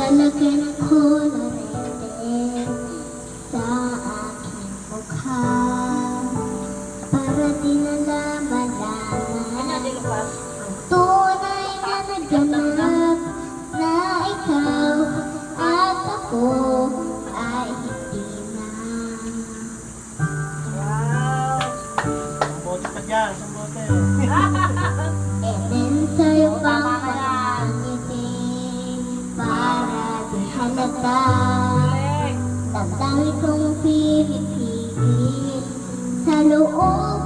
Lalagyan ko ng rete sa aking mukha para di na malaman ang tunay na naganap na ikaw at ako ay hindi na. Wow! Sambote pa dyan, sambote. And then sa'yo pang pangangiti para di halata. Damdamin kong pinipigil sa loob